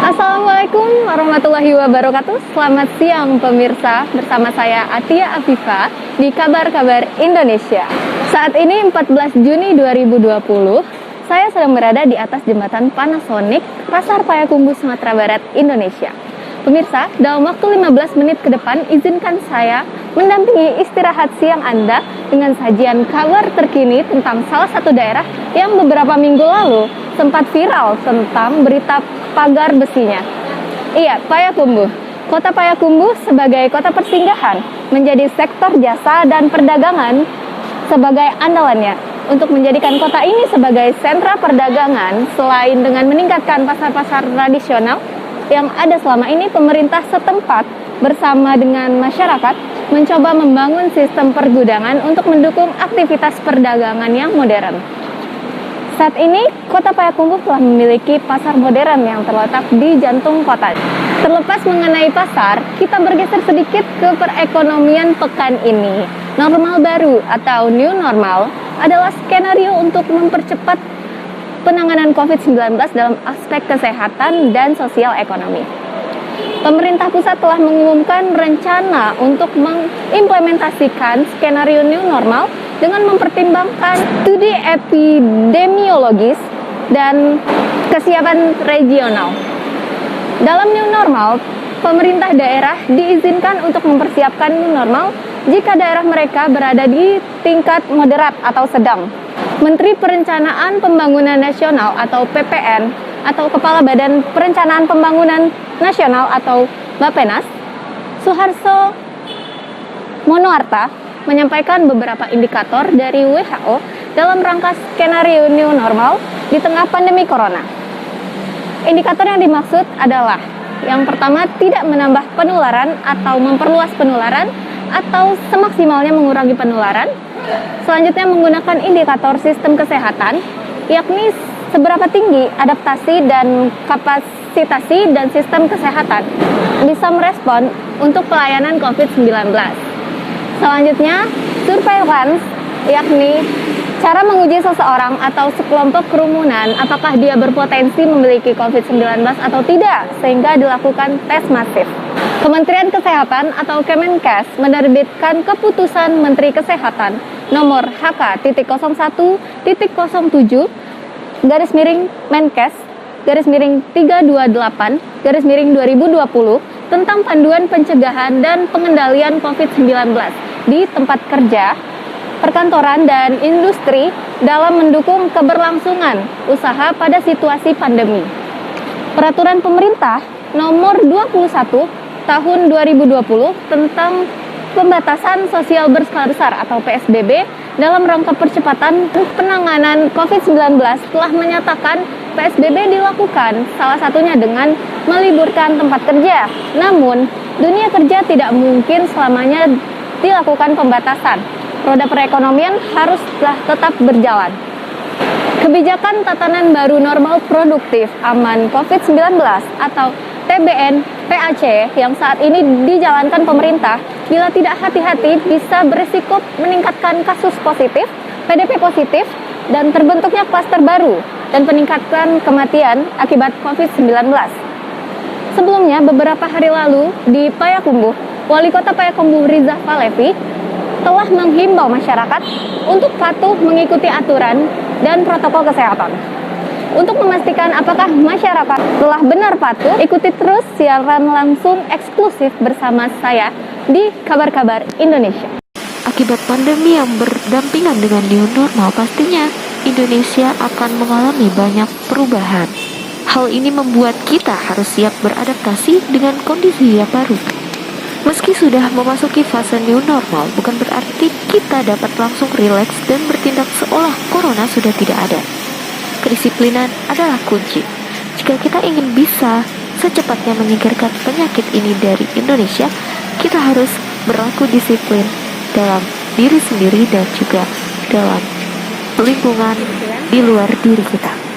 Assalamualaikum warahmatullahi wabarakatuh. Selamat siang pemirsa, bersama saya Atia Afifa di Kabar-Kabar Indonesia. Saat ini 14 Juni 2020, saya sedang berada di atas jembatan Panasonic, Pasar Payakumbuh, Sumatera Barat, Indonesia. Pemirsa, dalam waktu 15 menit ke depan, izinkan saya mendampingi istirahat siang Anda dengan sajian kabar terkini tentang salah satu daerah yang beberapa minggu lalu sempat viral tentang berita pagar besinya. Iya, Payakumbuh. Kota Payakumbuh sebagai kota persinggahan menjadi sektor jasa dan perdagangan sebagai andalannya. Untuk menjadikan kota ini sebagai sentra perdagangan, selain dengan meningkatkan pasar-pasar tradisional yang ada selama ini, pemerintah setempat bersama dengan masyarakat mencoba membangun sistem pergudangan untuk mendukung aktivitas perdagangan yang modern. Saat ini, kota Payakumbuh telah memiliki pasar modern yang terletak di jantung kota. Terlepas mengenai pasar, kita bergeser sedikit ke perekonomian pekan ini. Normal baru atau new normal adalah skenario untuk mempercepat penanganan COVID-19 dalam aspek kesehatan dan sosial ekonomi. Pemerintah pusat telah mengumumkan rencana untuk mengimplementasikan skenario new normal dengan mempertimbangkan studi epidemiologis dan kesiapan regional. Dalam new normal, pemerintah daerah diizinkan untuk mempersiapkan new normal jika daerah mereka berada di tingkat moderat atau sedang. Menteri Perencanaan Pembangunan Nasional atau PPN atau Kepala Badan Perencanaan Pembangunan Nasional atau Bappenas, Suharto Monoarfa, menyampaikan beberapa indikator dari WHO dalam rangka skenario new normal di tengah pandemi corona. Indikator yang dimaksud adalah yang pertama, tidak menambah penularan atau memperluas penularan atau semaksimalnya mengurangi penularan. Selanjutnya, menggunakan indikator sistem kesehatan, yakni seberapa tinggi adaptasi dan kapasitasi dan sistem kesehatan bisa merespon untuk pelayanan COVID-19. Selanjutnya, surveillance, yakni cara menguji seseorang atau sekelompok kerumunan apakah dia berpotensi memiliki COVID-19 atau tidak, sehingga dilakukan tes masif. Kementerian Kesehatan atau Kemenkes menerbitkan keputusan Menteri Kesehatan nomor HK.07-07-Menkes-328-2020 tentang panduan pencegahan dan pengendalian COVID-19 di tempat kerja, perkantoran, dan industri dalam mendukung keberlangsungan usaha pada situasi pandemi. Peraturan Pemerintah nomor 21 tahun 2020 tentang pembatasan sosial berskala besar atau PSBB dalam rangka percepatan penanganan COVID-19 telah menyatakan PSBB dilakukan salah satunya dengan meliburkan tempat kerja. Namun, dunia kerja tidak mungkin selamanya dilakukan pembatasan. Roda perekonomian haruslah tetap berjalan. Kebijakan tatanan baru normal produktif aman COVID-19 atau TBN PAC yang saat ini dijalankan pemerintah, bila tidak hati-hati bisa berisiko meningkatkan kasus positif, PDP positif, dan terbentuknya klaster baru dan peningkatan kematian akibat COVID-19. Sebelumnya, beberapa hari lalu di Payakumbuh, Wali Kota Payakumbuh Riza Falevi telah menghimbau masyarakat untuk patuh mengikuti aturan dan protokol kesehatan. Untuk memastikan apakah masyarakat telah benar patuh, ikuti terus siaran langsung eksklusif bersama saya di Kabar-Kabar Indonesia. Akibat pandemi yang berdampingan dengan new normal, pastinya Indonesia akan mengalami banyak perubahan. Hal ini membuat kita harus siap beradaptasi dengan kondisi yang baru. Meski sudah memasuki fase new normal, bukan berarti kita dapat langsung rileks dan bertindak seolah corona sudah tidak ada. Kedisiplinan adalah kunci. Jika kita ingin bisa secepatnya menyingkirkan penyakit ini dari Indonesia, kita harus berlaku disiplin dalam diri sendiri dan juga dalam lingkungan di luar diri kita.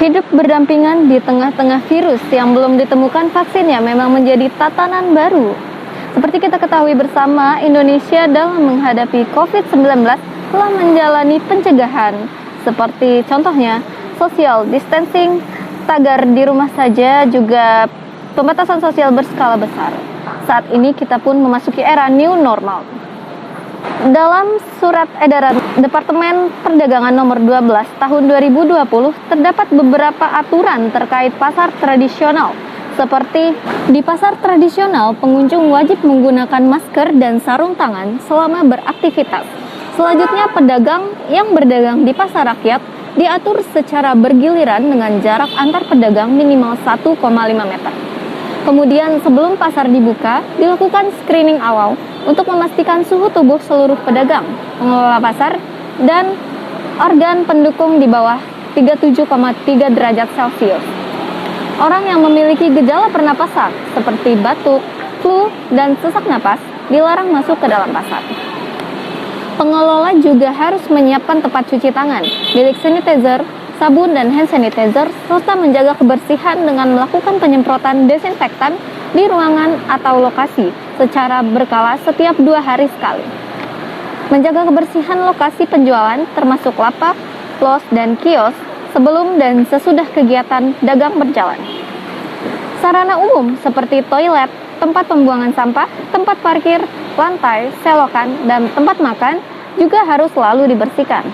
Hidup berdampingan di tengah-tengah virus yang belum ditemukan vaksinnya memang menjadi tatanan baru. Seperti kita ketahui bersama, Indonesia dalam menghadapi COVID-19 telah menjalani pencegahan seperti contohnya social distancing, tagar di rumah saja, juga pembatasan sosial berskala besar. Saat ini kita pun memasuki era new normal. Dalam surat edaran Departemen Perdagangan nomor 12 tahun 2020 terdapat beberapa aturan terkait pasar tradisional. Seperti di pasar tradisional, pengunjung wajib menggunakan masker dan sarung tangan selama beraktivitas. Selanjutnya, pedagang yang berdagang di pasar rakyat diatur secara bergiliran dengan jarak antar pedagang minimal 1,5 meter. Kemudian sebelum pasar dibuka, dilakukan screening awal untuk memastikan suhu tubuh seluruh pedagang, pengelola pasar, dan organ pendukung di bawah 37,3 derajat Celcius. Orang yang memiliki gejala pernapasan seperti batuk, flu, dan sesak napas dilarang masuk ke dalam pasar. Pengelola juga harus menyiapkan tempat cuci tangan, bilik sanitizer, sabun dan hand sanitizer, serta menjaga kebersihan dengan melakukan penyemprotan desinfektan di ruangan atau lokasi secara berkala setiap 2 hari sekali. Menjaga kebersihan lokasi penjualan termasuk lapak, los, dan kios sebelum dan sesudah kegiatan dagang berjalan. Sarana umum seperti toilet, tempat pembuangan sampah, tempat parkir, lantai, selokan, dan tempat makan juga harus selalu dibersihkan.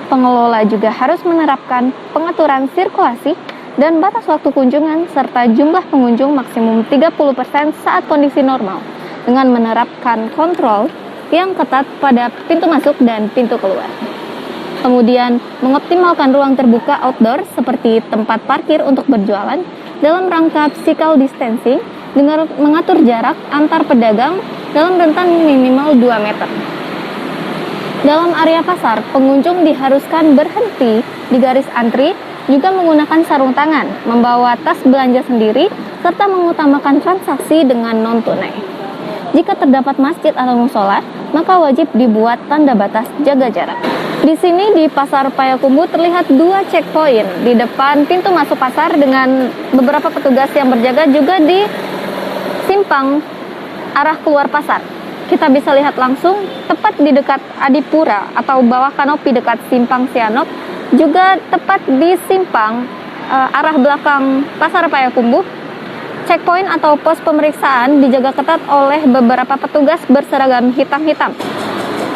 Pengelola juga harus menerapkan pengaturan sirkulasi dan batas waktu kunjungan serta jumlah pengunjung maksimum 30% saat kondisi normal dengan menerapkan kontrol yang ketat pada pintu masuk dan pintu keluar. Kemudian, mengoptimalkan ruang terbuka outdoor seperti tempat parkir untuk berjualan dalam rangka physical distancing dengan mengatur jarak antar pedagang dalam rentan minimal 2 meter. Dalam area pasar, pengunjung diharuskan berhenti di garis antri, juga menggunakan sarung tangan, membawa tas belanja sendiri, serta mengutamakan transaksi dengan non-tunai. Jika terdapat masjid atau musola, maka wajib dibuat tanda batas jaga jarak. Di sini di Pasar Payakumbuh terlihat 2 checkpoint di depan pintu masuk pasar dengan beberapa petugas yang berjaga juga di simpang arah keluar pasar. Kita bisa lihat langsung tepat di dekat Adipura atau bawah kanopi dekat Simpang Sianok, juga tepat di simpang arah belakang Pasar Payakumbuh. Checkpoint atau pos pemeriksaan dijaga ketat oleh beberapa petugas berseragam hitam-hitam.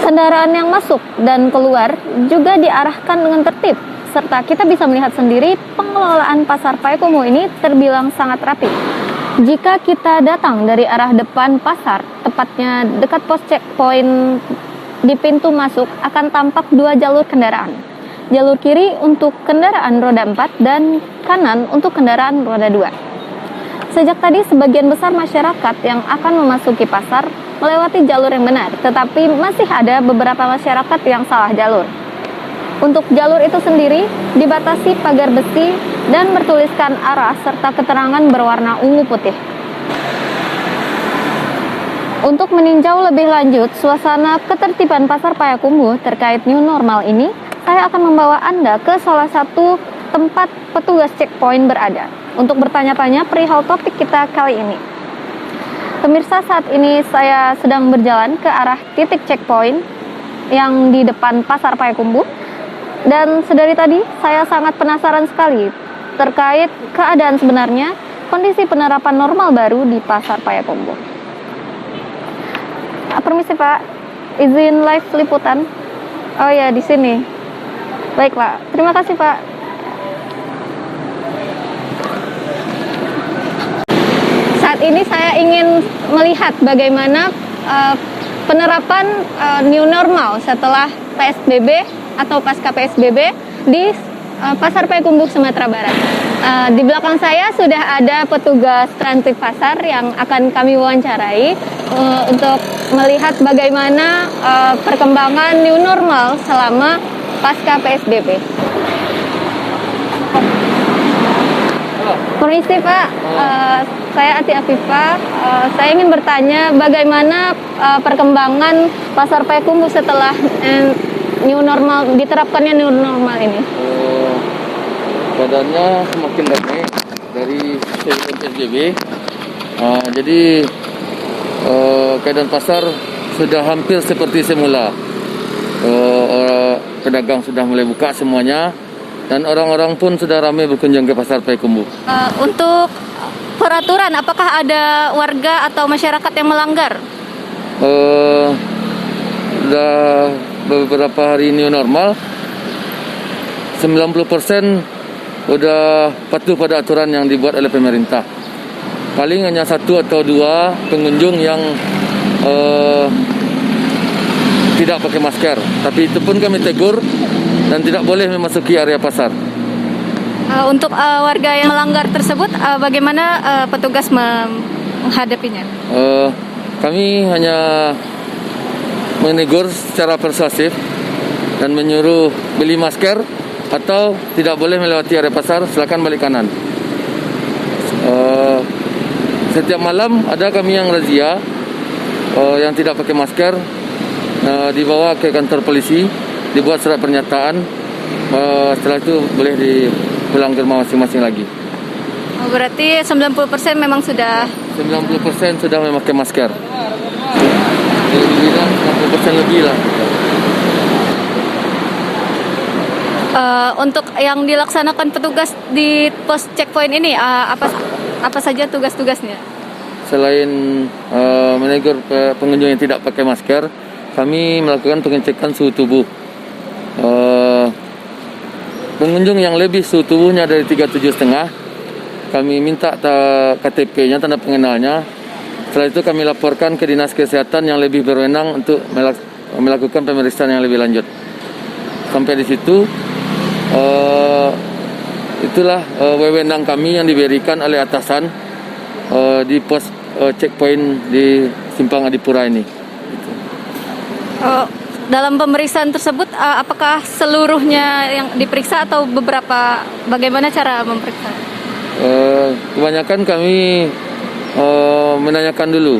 Kendaraan yang masuk dan keluar juga diarahkan dengan tertib, serta kita bisa melihat sendiri pengelolaan Pasar Payakumbuh ini terbilang sangat rapi. Jika kita datang dari arah depan pasar, tepatnya dekat pos checkpoint di pintu masuk, akan tampak 2 jalur kendaraan. Jalur kiri untuk kendaraan roda 4 dan kanan untuk kendaraan roda 2. Sejak tadi sebagian besar masyarakat yang akan memasuki pasar melewati jalur yang benar, tetapi masih ada beberapa masyarakat yang salah jalur. Untuk jalur itu sendiri dibatasi pagar besi dan bertuliskan arah serta keterangan berwarna ungu putih. Untuk meninjau lebih lanjut suasana ketertiban Pasar Payakumbuh terkait new normal ini, saya akan membawa Anda ke salah satu tempat petugas checkpoint berada untuk bertanya-tanya perihal topik kita kali ini. Pemirsa, saat ini saya sedang berjalan ke arah titik checkpoint yang di depan Pasar Payakumbuh. Dan sedari tadi saya sangat penasaran sekali terkait keadaan sebenarnya kondisi penerapan normal baru di Pasar Payakumbuh. Permisi Pak, izin live liputan. Oh ya, di sini. Baik Pak, terima kasih Pak. Saat ini saya ingin melihat bagaimana penerapan new normal setelah PSBB atau pasca PSBB di Pasar Payakumbuh, Sumatera Barat. Di belakang saya sudah ada petugas transit pasar yang akan kami wawancarai untuk melihat bagaimana perkembangan new normal selama pasca PSBB. Permisi Pak, saya Ati Afifah. Saya ingin bertanya bagaimana perkembangan Pasar Payakumbuh setelah new normal, diterapkannya new normal ini. Keadaannya semakin ramai dari sebelum PSBB. Jadi keadaan pasar sudah hampir seperti semula. Pedagang sudah mulai buka semuanya, dan orang-orang pun sudah ramai berkunjung ke pasar Payakumbuh. Untuk peraturan, apakah ada warga atau masyarakat yang melanggar? Sudah beberapa hari new normal, 90% sudah patuh pada aturan yang dibuat oleh pemerintah. Paling hanya 1 atau 2 pengunjung yang tidak pakai masker, tapi itu pun kami tegur dan tidak boleh memasuki area pasar. Untuk warga yang melanggar tersebut, bagaimana petugas menghadapinya? Kami hanya menegur secara persuasif dan menyuruh beli masker atau tidak boleh melewati area pasar, silakan balik kanan. Setiap malam ada kami yang razia yang tidak pakai masker, dibawa ke kantor polisi, dibuat surat pernyataan, setelah itu boleh pulang ke rumah masing-masing lagi. Berarti 90% memang sudah 90% sudah memakai masker. Jadi dibilang 90% lebih lah. Untuk yang dilaksanakan petugas di pos checkpoint ini, apa saja tugas-tugasnya? Selain menegur pengunjung yang tidak pakai masker, kami melakukan pengecekan suhu tubuh. Pengunjung yang lebih suhu tubuhnya dari 37,5, kami minta KTP-nya, tanda pengenalnya. Setelah itu kami laporkan ke Dinas Kesehatan yang lebih berwenang untuk melakukan pemeriksaan yang lebih lanjut. Sampai di situ, itulah wewenang kami yang diberikan oleh atasan di pos checkpoint di Simpang Adipura ini. Dalam pemeriksaan tersebut, apakah seluruhnya yang diperiksa atau beberapa? Bagaimana cara memeriksa? Kebanyakan kami menanyakan dulu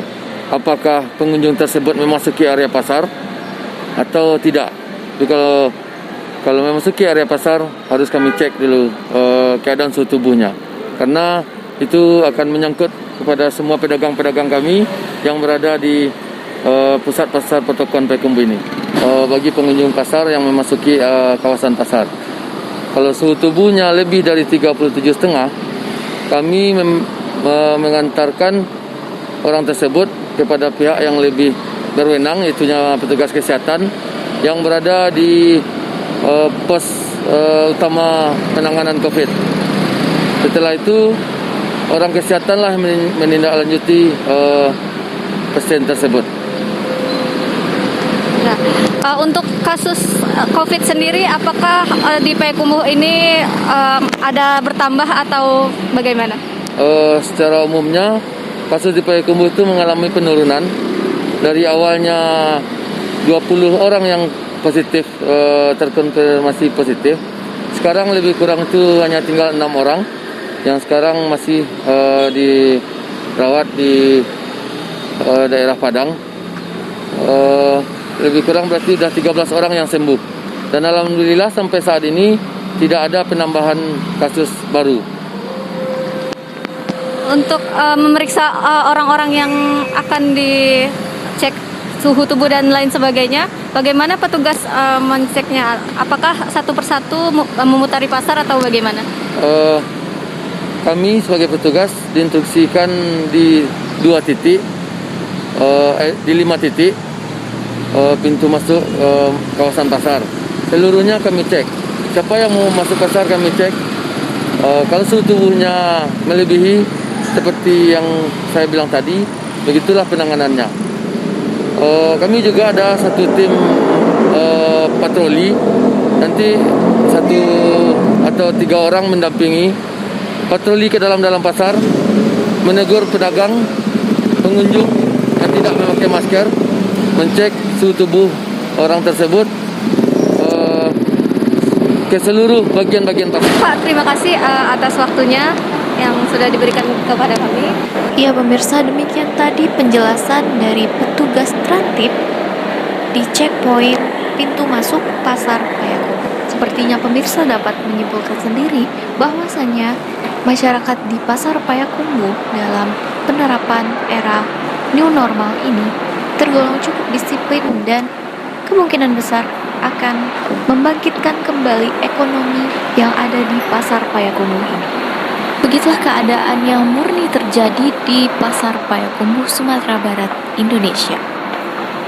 apakah pengunjung tersebut memasuki area pasar atau tidak. Jadi kalau memasuki area pasar harus kami cek dulu keadaan suhu tubuhnya, karena itu akan menyangkut kepada semua pedagang-pedagang kami yang berada di pusat pasar Potokan Payakumbuh ini. Bagi pengunjung pasar yang memasuki kawasan pasar, kalau suhu tubuhnya lebih dari 37,5, kami mengantarkan orang tersebut kepada pihak yang lebih berwenang, yaitu petugas kesehatan yang berada di pos utama penanganan COVID. Setelah itu orang kesehatanlah menindaklanjuti pasien tersebut. Nah, untuk kasus COVID sendiri, apakah di Payakumbuh ini ada bertambah atau bagaimana? Secara umumnya kasus di Payakumbuh itu mengalami penurunan. Dari awalnya 20 orang yang positif, terkonfirmasi positif, sekarang lebih kurang itu hanya tinggal 6 orang yang sekarang masih dirawat di daerah Padang. Lebih kurang berarti sudah 13 orang yang sembuh, dan alhamdulillah sampai saat ini tidak ada penambahan kasus baru. Untuk memeriksa orang-orang yang akan dicek suhu tubuh dan lain sebagainya, bagaimana petugas menceknya? Apakah satu persatu memutari pasar atau bagaimana? Kami sebagai petugas diinstruksikan di 2 titik, di 5 titik pintu masuk kawasan pasar. Seluruhnya kami cek. Siapa yang mau masuk pasar kami cek. Kalau suhu tubuhnya melebihi seperti yang saya bilang tadi, begitulah penanganannya. Kami juga ada satu tim patroli. Nanti 1 atau 3 orang mendampingi patroli ke dalam pasar, menegur pedagang, pengunjung yang tidak memakai masker, mencek suhu tubuh orang tersebut ke seluruh bagian-bagian pasar. Pak, terima kasih atas waktunya yang sudah diberikan kepada kami. Ya pemirsa, demikian tadi penjelasan dari petugas Trantip di checkpoint pintu masuk pasar Payakumbuh. Sepertinya pemirsa dapat menyimpulkan sendiri bahwasannya masyarakat di pasar Payakumbuh dalam penerapan era new normal ini tergolong cukup disiplin dan kemungkinan besar akan membangkitkan kembali ekonomi yang ada di Pasar Payakumbuh ini. Begitulah keadaan yang murni terjadi di Pasar Payakumbuh, Sumatera Barat, Indonesia.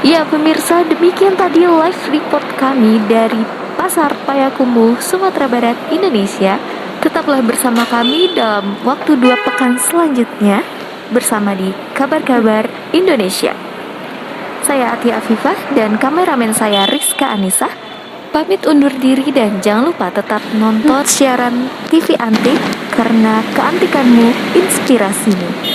Ya pemirsa, demikian tadi live report kami dari Pasar Payakumbuh, Sumatera Barat, Indonesia. Tetaplah bersama kami dalam waktu 2 pekan selanjutnya bersama di Kabar-Kabar Indonesia. Saya Atia Afifah dan kameramen saya Rizka Anissa. Pamit undur diri dan jangan lupa tetap nonton siaran TV Antik karena keantikanmu inspirasimu.